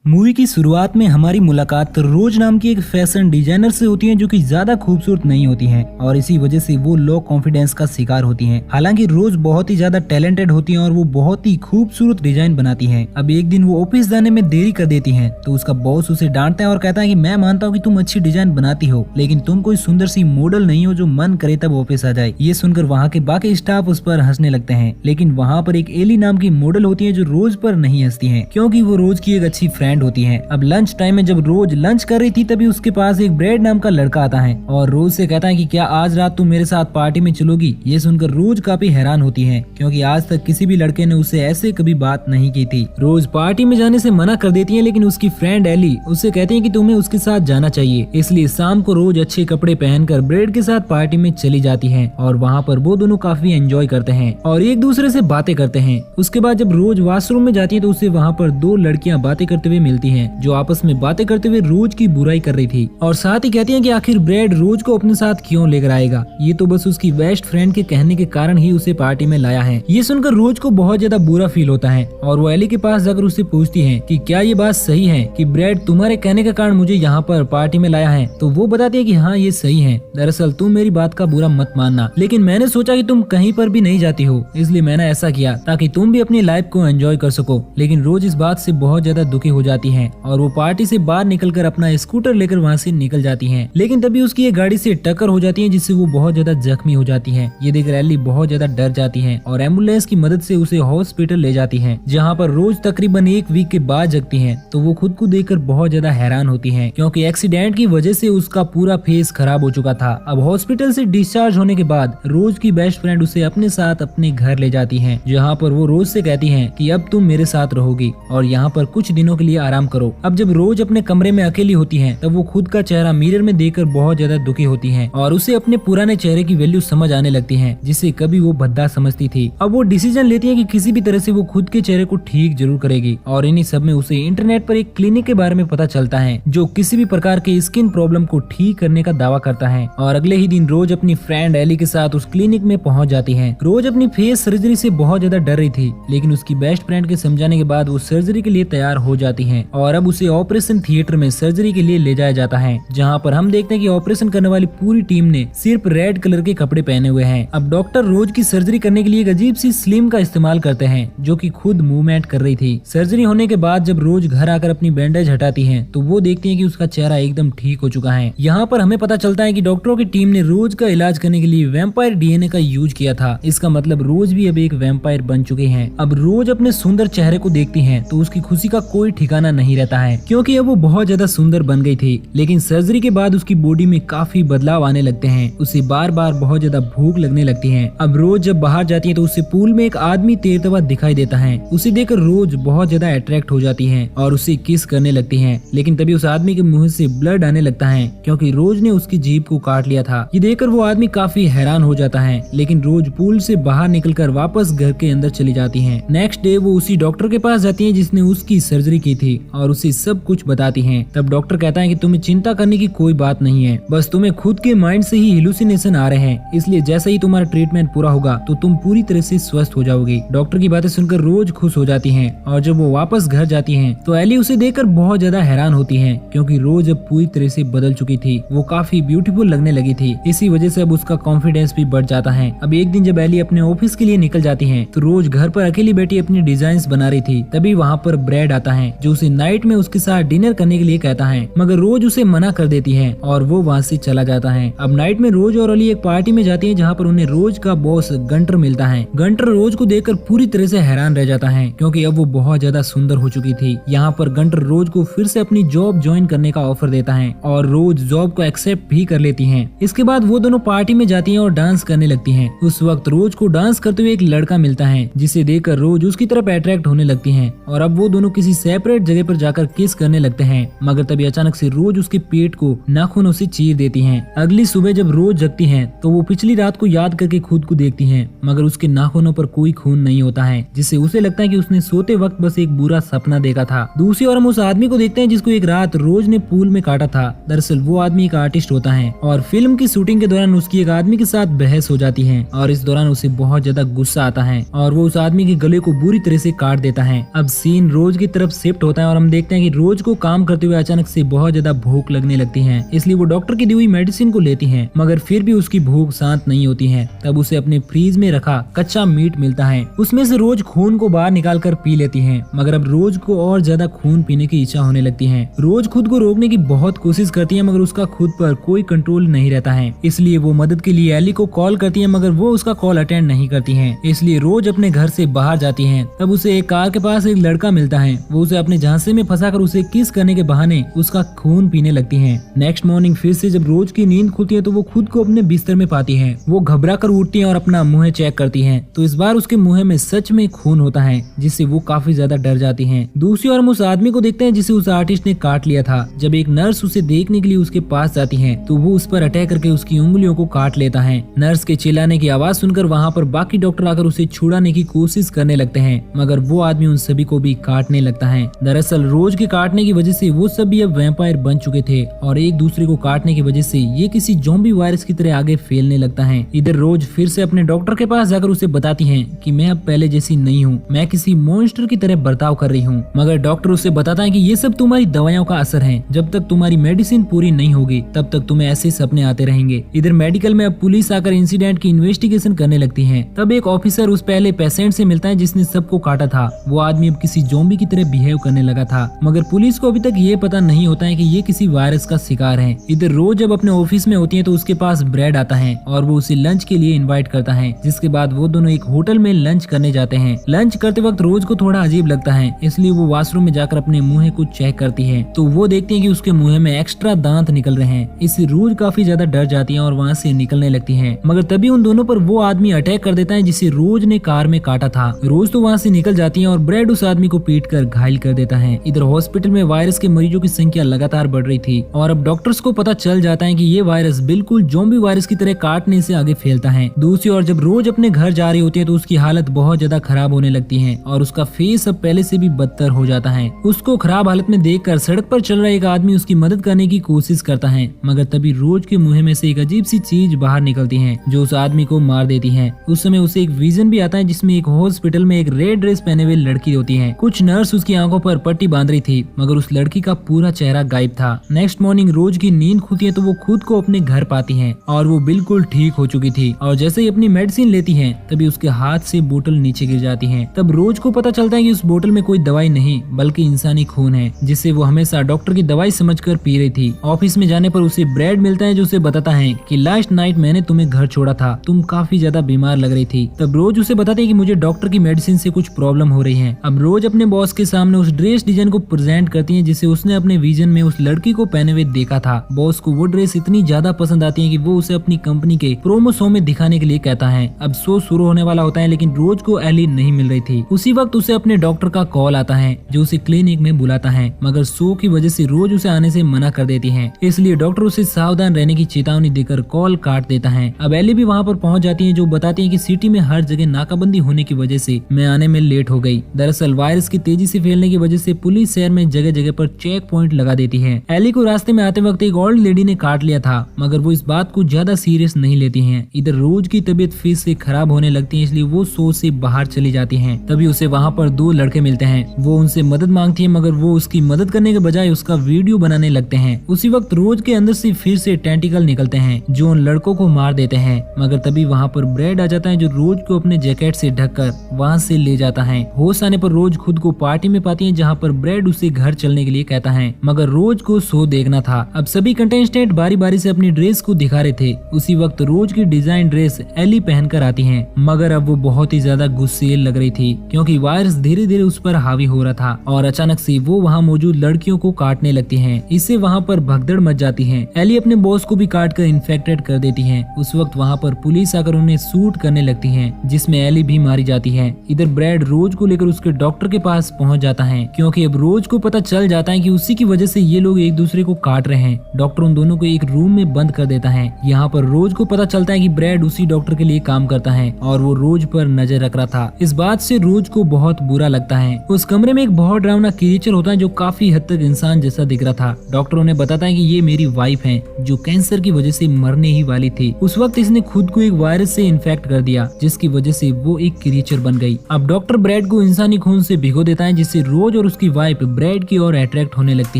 Movie की शुरुआत में हमारी मुलाकात रोज नाम की एक फैशन डिजाइनर से होती है जो कि ज्यादा खूबसूरत नहीं होती हैं और इसी वजह से वो लो कॉन्फिडेंस का शिकार होती हैं। हालांकि रोज बहुत ही ज्यादा टैलेंटेड होती हैं और वो बहुत ही खूबसूरत डिजाइन बनाती हैं। अब एक दिन वो ऑफिस जाने में देरी कर देती हैं तो उसका बॉस उसे डांटता है और कहता है कि मैं मानता हूँ कि तुम अच्छी डिजाइन बनाती हो लेकिन तुम कोई सुंदर सी मॉडल नहीं हो जो मन करे तब ऑफिस आ जाए। ये सुनकर वहाँ के बाकी स्टाफ उस पर हंसने लगते हैं, लेकिन वहाँ पर एक एली नाम की मॉडल होती है जो रोज पर नहीं हंसती है क्योंकि वो रोज की एक अच्छी फ्रेंड होती है। अब लंच टाइम में जब रोज लंच कर रही थी तभी उसके पास एक ब्रेड नाम का लड़का आता है और रोज से कहता है कि क्या आज रात तुम मेरे साथ पार्टी में चलोगी। ये सुनकर रोज काफी हैरान होती है क्योंकि आज तक किसी भी लड़के ने उससे ऐसे कभी बात नहीं की थी। रोज पार्टी में जाने से मना कर देती है लेकिन उसकी फ्रेंड एली उससे कहती है कि तुम्हें उसके साथ जाना चाहिए, इसलिए शाम को रोज अच्छे कपड़े पहनकर ब्रेड के साथ पार्टी में चली जाती है और वहाँ पर वो दोनों काफी एंजॉय करते हैं और एक दूसरे से बातें करते हैं। उसके बाद जब रोज वॉशरूम में जाती है तो उसे वहाँ पर दो लड़कियां बातें करते हुए मिलती हैं जो आपस में बातें करते हुए रोज की बुराई कर रही थी और साथ ही कहती हैं कि आखिर ब्रेड रोज को अपने साथ क्यों लेकर आएगा, ये तो बस उसकी बेस्ट फ्रेंड के कहने के कारण ही उसे पार्टी में लाया है। ये सुनकर रोज को बहुत ज्यादा बुरा फील होता है और वो एली के पास जाकर उससे पूछती है कि क्या ये बात सही है कि ब्रेड तुम्हारे कहने के कारण मुझे यहाँ पर पार्टी में लाया है। तो वो बताती है कि हाँ ये सही है, दरअसल तुम मेरी बात का बुरा मत मानना लेकिन मैंने सोचा कि तुम कहीं पर भी नहीं जाती हो इसलिए मैंने ऐसा किया ताकि तुम भी अपनी लाइफ को एंजॉय कर सको। लेकिन रोज इस बात से बहुत ज्यादा दुखी हो जाती है और वो पार्टी से बाहर निकलकर अपना स्कूटर लेकर वहाँ से निकल जाती हैं। लेकिन तभी उसकी एक गाड़ी से टक्कर हो जाती है जिससे वो बहुत ज्यादा जख्मी हो जाती है। ये देख एली बहुत ज्यादा डर जाती है और एम्बुलेंस की मदद से उसे हॉस्पिटल ले जाती है जहाँ पर रोज तकरीबन एक वीक के बाद जगती है तो वो खुद को देखकर बहुत ज्यादा हैरान होती है क्योंकि एक्सीडेंट की वजह से उसका पूरा फेस खराब हो चुका था। अब हॉस्पिटल से डिस्चार्ज होने के बाद रोज की बेस्ट फ्रेंड उसे अपने साथ अपने घर ले जाती है जहाँ पर वो रोज से कहती है कि अब तुम मेरे साथ रहोगी और यहाँ पर कुछ दिनों के लिए आराम करो। अब जब रोज अपने कमरे में अकेली होती है तब वो खुद का चेहरा मिरर में देखकर बहुत ज्यादा दुखी होती है और उसे अपने पुराने चेहरे की वैल्यू समझ आने लगती है जिसे कभी वो भद्दा समझती थी। अब वो डिसीजन लेती है कि किसी भी तरह से वो खुद के चेहरे को ठीक जरूर करेगी और इन्हीं सब में उसे इंटरनेट पर एक क्लिनिक के बारे में पता चलता है जो किसी भी प्रकार के स्किन प्रॉब्लम को ठीक करने का दावा करता है। और अगले ही दिन रोज अपनी फ्रेंड एली के साथ उस क्लिनिक में पहुंच जाती है। रोज अपनी फेस सर्जरी से बहुत ज्यादा डर रही थी लेकिन उसकी बेस्ट फ्रेंड के समझाने के बाद वो सर्जरी के लिए तैयार हो जाती है और अब उसे ऑपरेशन थिएटर में सर्जरी के लिए ले जाया जाता है जहाँ पर हम देखते हैं कि ऑपरेशन करने वाली पूरी टीम ने सिर्फ रेड कलर के कपड़े पहने हुए हैं। अब डॉक्टर रोज की सर्जरी करने के लिए एक अजीब सी स्लिम का इस्तेमाल करते हैं जो कि खुद मूवमेंट कर रही थी। सर्जरी होने के बाद जब रोज घर आकर अपनी बैंडेज हटाती है तो वो देखती है कि उसका चेहरा एकदम ठीक हो चुका है। यहाँ पर हमें पता चलता है कि डॉक्टरों की टीम ने रोज का इलाज करने के लिए वैम्पायर डीएनए का यूज किया था। इसका मतलब रोज भी अब एक वैम्पायर बन चुके हैं। अब रोज अपने सुंदर चेहरे को देखती है तो उसकी खुशी का कोई ठिकाना नहीं रहता है क्योंकि अब वो बहुत ज्यादा सुंदर बन गई थी। लेकिन सर्जरी के बाद उसकी बॉडी में काफी बदलाव आने लगते हैं, उसे बार बार बहुत ज्यादा भूख लगने लगती है। अब रोज जब बाहर जाती है तो उसे पूल में एक आदमी तैरता हुआ दिखाई देता है। उसे देखकर रोज बहुत ज्यादा अट्रैक्ट हो जाती है और उसे किस करने लगती है लेकिन तभी उस आदमी के मुंह से ब्लड आने लगता है क्योंकि रोज ने उसकी जीभ को काट लिया था। ये देखकर वो आदमी काफी हैरान हो जाता है लेकिन रोज पूल से बाहर निकलकर वापस घर के अंदर चली जाती है। नेक्स्ट डे वो उसी डॉक्टर के पास जाती है जिसने उसकी सर्जरी की थी और उसे सब कुछ बताती है। तब डॉक्टर कहता है कि तुम्हें चिंता करने की कोई बात नहीं है, बस तुम्हें खुद के माइंड से ही हेलुसिनेशन आ रहे हैं, इसलिए जैसे ही तुम्हारा ट्रीटमेंट पूरा होगा तो तुम पूरी तरह से स्वस्थ हो जाओगी। डॉक्टर की बातें सुनकर रोज खुश हो जाती है और जब वो वापस घर जाती है तो एली उसे देखकर बहुत ज्यादा हैरान होती है क्योंकि रोज अब पूरी तरह से बदल चुकी थी। वो काफी ब्यूटीफुल लगने लगी थी, इसी वजह से अब उसका कॉन्फिडेंस भी बढ़ जाता है। अब एक दिन जब एली अपने ऑफिस के लिए निकल जाती है तो रोज घर पर अकेली बैठी अपनी डिजाइन्स बना रही थी। तभी वहाँ पर ब्रेड आता है जो उसे नाइट में उसके साथ डिनर करने के लिए कहता है मगर रोज उसे मना कर देती है और वो वहाँ से चला जाता है। अब नाइट में रोज और अली एक पार्टी में जाती है जहाँ पर उन्हें रोज का बॉस गंटर मिलता है। गंटर रोज को देखकर पूरी तरह से हैरान रह जाता है क्योंकि अब वो बहुत ज्यादा सुंदर हो चुकी थी। यहाँ पर गंटर रोज को फिर से अपनी जॉब ज्वाइन करने का ऑफर देता है और रोज जॉब को एक्सेप्ट भी कर लेती है। इसके बाद वो दोनों पार्टी में जाती है और डांस करने लगती है। उस वक्त रोज को डांस करते हुए एक लड़का मिलता है जिसे देखकर रोज उसकी तरफ अट्रैक्ट होने लगती है और अब वो दोनों किसी सेपरेट जगह पर जाकर किस करने लगते हैं मगर तभी अचानक से रोज उसके पेट को नाखूनों से चीर देती है। अगली सुबह जब रोज जगती है तो वो पिछली रात को याद करके खुद को देखती है मगर उसके नाखूनों पर कोई खून नहीं होता है जिससे उसे लगता है कि उसने सोते वक्त बस एक बुरा सपना देखा था। दूसरी ओर हम उस आदमी को देखते हैं जिसको एक रात रोज ने पूल में काटा था। दरअसल वो आदमी एक आर्टिस्ट होता है और फिल्म की शूटिंग के दौरान उसकी एक आदमी के साथ बहस हो जाती है और इस दौरान उसे बहुत ज्यादा गुस्सा आता है और वो उस आदमी के गले को बुरी तरह से काट देता है। अब सीन रोज की तरफ शिफ्ट होता होता है और हम देखते हैं कि रोज को काम करते हुए अचानक से बहुत ज्यादा भूख लगने लगती है, इसलिए वो डॉक्टर की दी हुई मेडिसिन को लेती है, मगर फिर भी उसकी भूख शांत नहीं होती है। तब उसे अपने फ्रीज में रखा कच्चा मीट मिलता है, उसमें से रोज खून को बाहर निकाल कर पी लेती है, मगर अब रोज को और ज्यादा खून पीने की इच्छा होने लगती है। रोज खुद को रोकने की बहुत कोशिश करती है, मगर उसका खुद पर कोई कंट्रोल नहीं रहता है, इसलिए वो मदद के लिए एली को कॉल करती है, मगर वो उसका कॉल अटेंड नहीं करती है, इसलिए रोज अपने घर से बाहर जाती है। तब उसे एक कार के पास एक लड़का मिलता है, वो उसे अपने झांसे में फंसाकर उसे किस करने के बहाने उसका खून पीने लगती है। नेक्स्ट मॉर्निंग फिर से जब रोज की नींद खुलती है तो वो खुद को अपने बिस्तर में पाती है। वो घबरा कर उठती है और अपना मुंह चेक करती है, तो इस बार उसके मुंह में सच में खून होता है, जिससे वो काफी ज्यादा डर जाती है। दूसरी ओर हम उस आदमी को देखते हैं जिसे उस आर्टिस्ट ने काट लिया था। जब एक नर्स उसे देखने के लिए उसके पास जाती है तो वो उस पर अटैक करके उसकी उंगलियों को काट लेता है। नर्स के चिल्लाने की आवाज सुनकर वहाँ पर बाकी डॉक्टर आकर उसे छुड़ाने की कोशिश करने लगते हैं, मगर वो आदमी उन सभी को भी काटने लगता है। दरअसल रोज के काटने की वजह से वो सभी अब वैम्पायर बन चुके थे और एक दूसरे को काटने की वजह से ये किसी ज़ॉम्बी वायरस की तरह आगे फैलने लगता है। इधर रोज फिर से अपने डॉक्टर के पास जाकर उसे बताती है कि मैं अब पहले जैसी नहीं हूँ, मैं किसी मॉन्स्टर की तरह बर्ताव कर रही हूँ, मगर डॉक्टर उसे बताता है कि ये सब तुम्हारी दवाइयों का असर है, जब तक तुम्हारी मेडिसिन पूरी नहीं होगी तब तक तुम्हें ऐसे सपने आते रहेंगे। इधर मेडिकल में अब पुलिस आकर इंसिडेंट की इन्वेस्टिगेशन करने लगती है। तब एक ऑफिसर उस पहले पेशेंट से मिलता है जिसने सबको काटा था। वो आदमी अब किसी ज़ॉम्बी की तरह बिहेव करने लगा था, मगर पुलिस को अभी तक ये पता नहीं होता है कि ये किसी वायरस का शिकार है। इधर रोज जब अपने ऑफिस में होती है तो उसके पास ब्रेड आता है और वो उसे लंच के लिए इनवाइट करता है, जिसके बाद वो दोनों एक होटल में लंच करने जाते हैं। लंच करते वक्त रोज को थोड़ा अजीब लगता है, इसलिए वो वॉशरूम में जाकर अपने मुंह को चेक करती है, तो वो देखती है कि उसके मुंह में एक्स्ट्रा दांत निकल रहे हैं। इससे रोज काफी ज्यादा डर जाती है और वहाँ से निकलने लगती है, मगर तभी उन दोनों पर वो आदमी अटैक कर देता है जिसे रोज ने कार में काटा था। रोज तो वहाँ से निकल जाती है और ब्रेड उस आदमी को पीट कर घायल कर देता है। इधर हॉस्पिटल में वायरस के मरीजों की संख्या लगातार बढ़ रही थी और अब डॉक्टर्स को पता चल जाता है कि ये वायरस बिल्कुल ज़ॉम्बी वायरस की तरह काटने से आगे फैलता है। दूसरी ओर जब रोज अपने घर जा रही होती है तो उसकी हालत बहुत ज्यादा खराब होने लगती है और उसका फेस अब पहले से भी बदतर हो जाता है। उसको खराब हालत में देखकर सड़क पर चल रहा एक आदमी उसकी मदद करने की कोशिश करता है, मगर तभी रोज के मुंह में से एक अजीब सी चीज बाहर निकलती है जो उस आदमी को मार देती है। उस समय उसे एक विजन भी आता है जिसमें एक हॉस्पिटल में एक रेड ड्रेस पहने हुए लड़की होती है। कुछ नर्स उसकी आंखों पर पट्टी बांध रही थी, मगर उस लड़की का पूरा चेहरा गायब था। नेक्स्ट मॉर्निंग रोज की नींद खुलती है तो वो खुद को अपने घर पाती है और वो बिल्कुल ठीक हो चुकी थी और जैसे ही अपनी मेडिसिन लेती है तभी उसके हाथ से बोतल नीचे गिर जाती है। तब रोज को पता चलता है कि उस बोतल में कोई दवाई नहीं बल्कि इंसानी खून है, जिसे वो हमेशा डॉक्टर की दवाई समझकर पी रही थी। ऑफिस में जाने पर उसे ब्रेड मिलता है जो उसे बताता है कि लास्ट नाइट मैंने तुम्हें घर छोड़ा था, तुम काफी ज्यादा बीमार लग रही थी। तब रोज उसे बताते हैं कि मुझे डॉक्टर की मेडिसिन से कुछ प्रॉब्लम हो रही है। अब रोज अपने बॉस के सामने उस ड्रेस डिजाइन को प्रेजेंट करती है जिसे उसने अपने विजन में उस लड़की को पहने हुए देखा था। बॉस को वो ड्रेस इतनी ज्यादा पसंद आती है कि वो उसे अपनी कंपनी के प्रोमो शो में दिखाने के लिए कहता है। अब शो शुरू होने वाला होता है लेकिन रोज को एली नहीं मिल रही थी। उसी वक्त उसे अपने डॉक्टर का कॉल आता है जो उसे क्लिनिक में बुलाता है, मगर शो की वजह से रोज उसे आने से मना कर देती है, इसलिए डॉक्टर उसे सावधान रहने की चेतावनी देकर कॉल काट देता है। अब एली भी वहाँ पर पहुँच जाती है जो बताती है कि सिटी में हर जगह नाकाबंदी होने की वजह से मैं आने में लेट हो गई। दरअसल वायरस की तेजी से फैलने की वजह से पुलिस शहर में जगह जगह पर चेक पॉइंट लगा देती है। एली को रास्ते में आते वक्त एक ओल्ड लेडी ने काट लिया था, मगर वो इस बात को ज्यादा सीरियस नहीं लेती हैं। इधर रोज की तबीयत फिर से खराब होने लगती है, इसलिए वो शो से बाहर चली जाती हैं। तभी उसे वहाँ पर दो लड़के मिलते हैं। वो उनसे मदद मांगती है, मगर वो उसकी मदद करने के बजाय उसका वीडियो बनाने लगते हैं। उसी वक्त रोज के अंदर से फिर से टेंटिकल निकलते हैं जो उन लड़कों को मार देते हैं, मगर तभी वहाँ पर ब्रेड आ जाता है जो रोज को अपने जैकेट से ढककर वहाँ से ले जाता है। होश आने पर रोज खुद को पार्टी में पाती है जहाँ पर ब्रेड उसे घर चलने के लिए कहता है, मगर रोज को शो देखना था। अब सभी कंटेस्टेंट बारी बारी से अपनी ड्रेस को दिखा रहे थे। उसी वक्त रोज की डिजाइन ड्रेस एली पहनकर आती है, मगर अब वो बहुत ही ज्यादा गुस्सेल लग रही थी क्योंकि वायरस धीरे धीरे उस पर हावी हो रहा था और अचानक से वो वहाँ मौजूद लड़कियों को काटने लगती है। इससे वहाँ पर भगदड़ मच जाती है। एली अपने बॉस को भी काट कर इन्फेक्टेड कर देती है। उस वक्त वहाँ पर पुलिस आकर उन्हें शूट करने लगती है जिसमें एली भी मारी जाती है। इधर ब्रेड रोज को लेकर उसके डॉक्टर के पास पहुँच जाता है क्योंकि अब रोज को पता चल जाता है कि उसी की वजह से ये लोग एक दूसरे को काट रहे हैं। डॉक्टर उन दोनों को एक रूम में बंद कर देता है। यहाँ पर रोज को पता चलता है कि ब्रेड उसी डॉक्टर के लिए काम करता है और वो रोज पर नजर रख रहा था। इस बात से रोज को बहुत बुरा लगता है। उस कमरे में एक बहुत डरावना क्रिएचर होता है जो काफी हद तक इंसान जैसा दिख रहा था। डॉक्टर उन्हें बताता है कि ये मेरी वाइफ है जो कैंसर की वजह से मरने ही वाली थी। उस वक्त इसने खुद को एक वायरस से इन्फेक्ट कर दिया जिसकी वजह से वो एक क्रिएचर बन गई। अब डॉक्टर ब्रेड को इंसानी खून से भिगो देता है जिससे रोज और उसकी वाइफ ब्रैड की ओर अट्रैक्ट होने लगती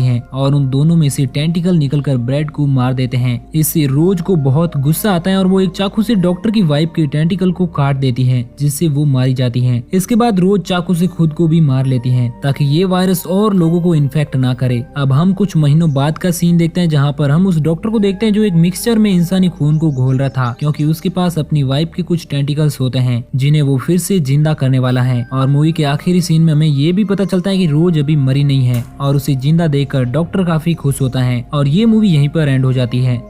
हैं और उन दोनों में से टेंटिकल निकलकर ब्रैड को मार देते हैं। इससे रोज को बहुत गुस्सा आता है और वो एक चाकू से डॉक्टर की वाइफ के टेंटिकल को काट देती है, जिससे वो मारी जाती है। इसके बाद रोज चाकू से खुद को भी मार लेती है ताकि ये वायरस और लोगों को इन्फेक्ट ना करे। अब हम कुछ महीनों बाद का सीन देखते हैं जहाँ पर हम उस डॉक्टर को देखते हैं जो एक मिक्सचर में इंसानी खून को घोल रहा था, क्योंकि उसके पास अपनी वाइफ के कुछ टेंटिकल्स होते हैं जिन्हें वो फिर से जिंदा करने वाला है। और मूवी के आखिरी सीन में हमें ये भी पता चलता है कि रोज अभी मरी नहीं है और उसे जिंदा देखकर डॉक्टर काफी खुश होता है और ये मूवी यहीं पर एंड हो जाती है।